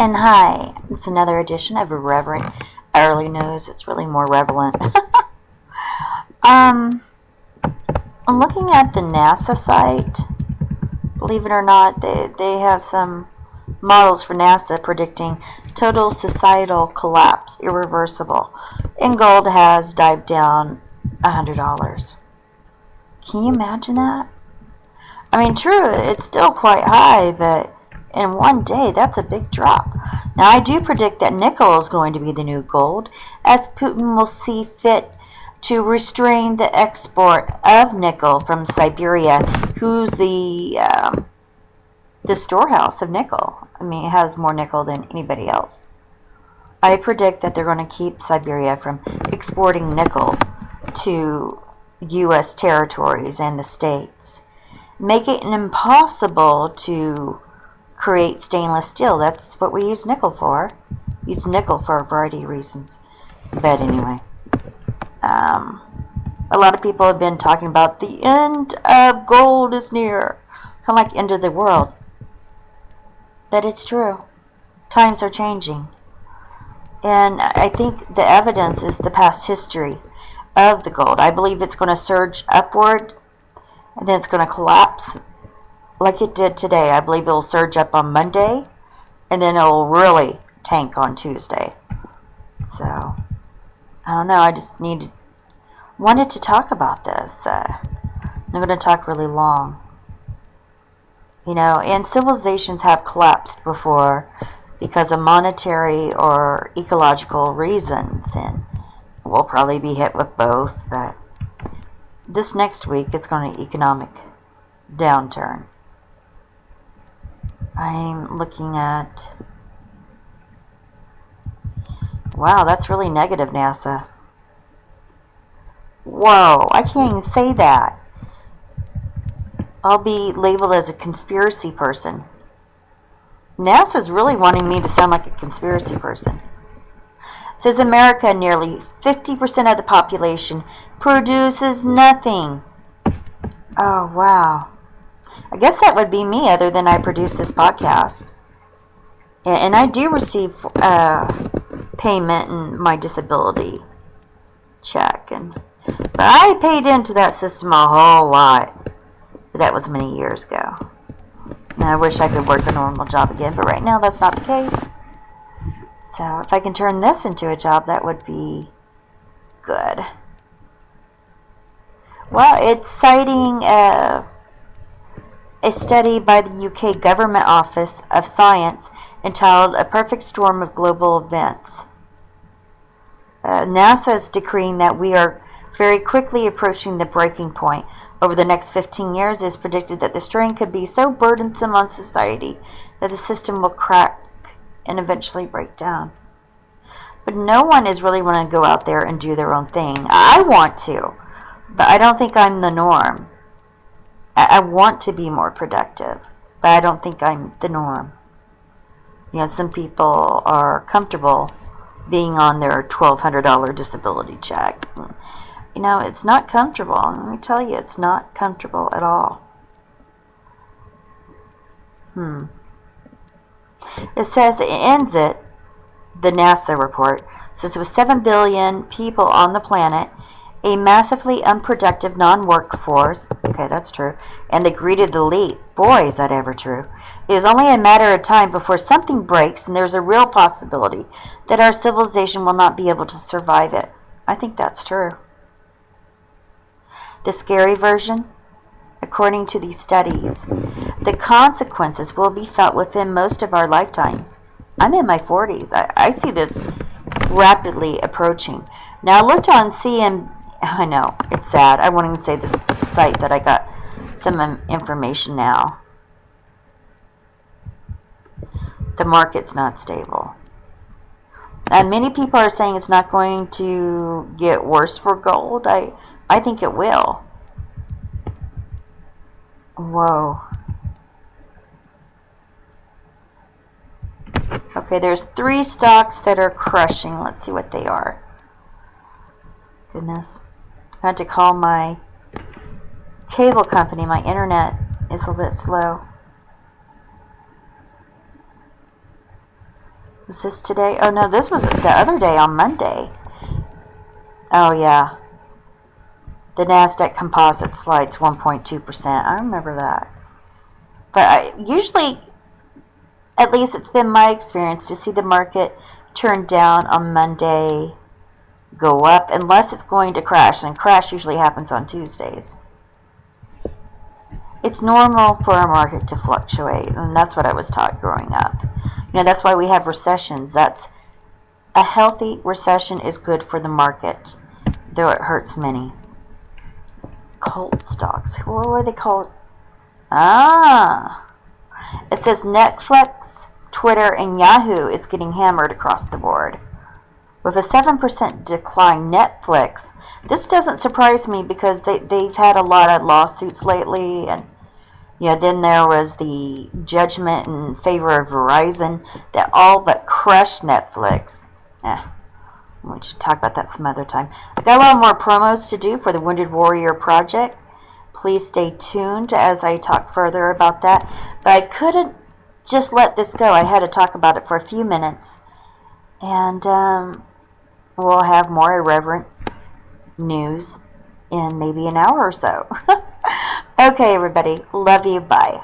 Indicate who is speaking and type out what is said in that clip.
Speaker 1: And hi, it's another edition of Irreverent Early News. It's really more relevant. I'm looking at the NASA site. Believe it or not, they have some models for NASA predicting total societal collapse, irreversible. And gold has dived down $100. Can you imagine that? I mean, true, it's still quite high, but in one day, that's a big drop. Now, I do predict that nickel is going to be the new gold, as Putin will see fit to restrain the export of nickel from Siberia, who's the storehouse of nickel. I mean, it has more nickel than anybody else. I predict that they're going to keep Siberia from exporting nickel to U.S. territories and the states. Make it impossible to create stainless steel. That's what we use nickel for. Use nickel for a variety of reasons. But anyway, a lot of people have been talking about the end of gold is near, kind of like end of the world. But it's true. Times are changing. And I think the evidence is the past history of the gold. I believe it's going to surge upward, and then it's going to collapse like it did today. I believe it'll surge up on Monday, and then it'll really tank on Tuesday. So, I don't know. I just wanted to talk about this. I'm going to talk really long. You know, and civilizations have collapsed before because of monetary or ecological reasons, and we'll probably be hit with both. But this next week, it's going to economic downturn. I'm looking at... Wow, that's really negative, NASA. Whoa, I can't even say that. I'll be labeled as a conspiracy person. NASA's really wanting me to sound like a conspiracy person. It says America, nearly 50% of the population produces nothing. Oh, wow. I guess that would be me, other than I produce this podcast. And I do receive payment in my disability check. But I paid into that system a whole lot. But that was many years ago. And I wish I could work a normal job again, but right now that's not the case. So if I can turn this into a job, that would be good. Well, it's citing a study by the UK Government Office of Science entitled A Perfect Storm of Global Events. NASA is decreeing that we are very quickly approaching the breaking point. Over the next 15 years, it is predicted that the strain could be so burdensome on society that the system will crack and eventually break down. But no one is really going to go out there and do their own thing. I want to, but I don't think I'm the norm. I want to be more productive, but I don't think I'm the norm. You know, some people are comfortable being on their $1,200 disability check. You know, it's not comfortable. Let me tell you, it's not comfortable at all. It says, it ends it, the NASA report, says with 7 billion people on the planet, a massively unproductive non-workforce, okay, that's true, and the greed of the elite, boy, is that ever true. It is only a matter of time before something breaks, and there's a real possibility that our civilization will not be able to survive it. I think that's true. The scary version, according to these studies, the consequences will be felt within most of our lifetimes. I'm in my 40s. I see this rapidly approaching. Now, I looked on I know, it's sad. I won't even say the site that I got some information now. The market's not stable. Many people are saying it's not going to get worse for gold. I think it will. Whoa. Okay, there's 3 stocks that are crushing. Let's see what they are. Goodness. I had to call my cable company. My internet is a little bit slow. Was this today? Oh no, this was the other day on Monday. Oh yeah. The NASDAQ composite slides 1.2%. I remember that. But usually, at least it's been my experience to see the market turn down on Monday, go up, unless it's going to crash. And crash usually happens on Tuesdays. It's normal for a market to fluctuate, and that's what I was taught growing up. That's why we have recessions. That's a healthy recession is good for the market, though it hurts many. Cult stocks. What were they called? It says Netflix, Twitter, and Yahoo. It's getting hammered across the board. With a 7% decline, Netflix. This doesn't surprise me because they've had a lot of lawsuits lately, and then there was the judgment in favor of Verizon that all but crushed Netflix. We should talk about that some other time. I've got a lot more promos to do for the Wounded Warrior Project. Please stay tuned as I talk further about that. But I couldn't just let this go. I had to talk about it for a few minutes. And we'll have more irreverent news in maybe an hour or so. Okay, everybody. Love you. Bye.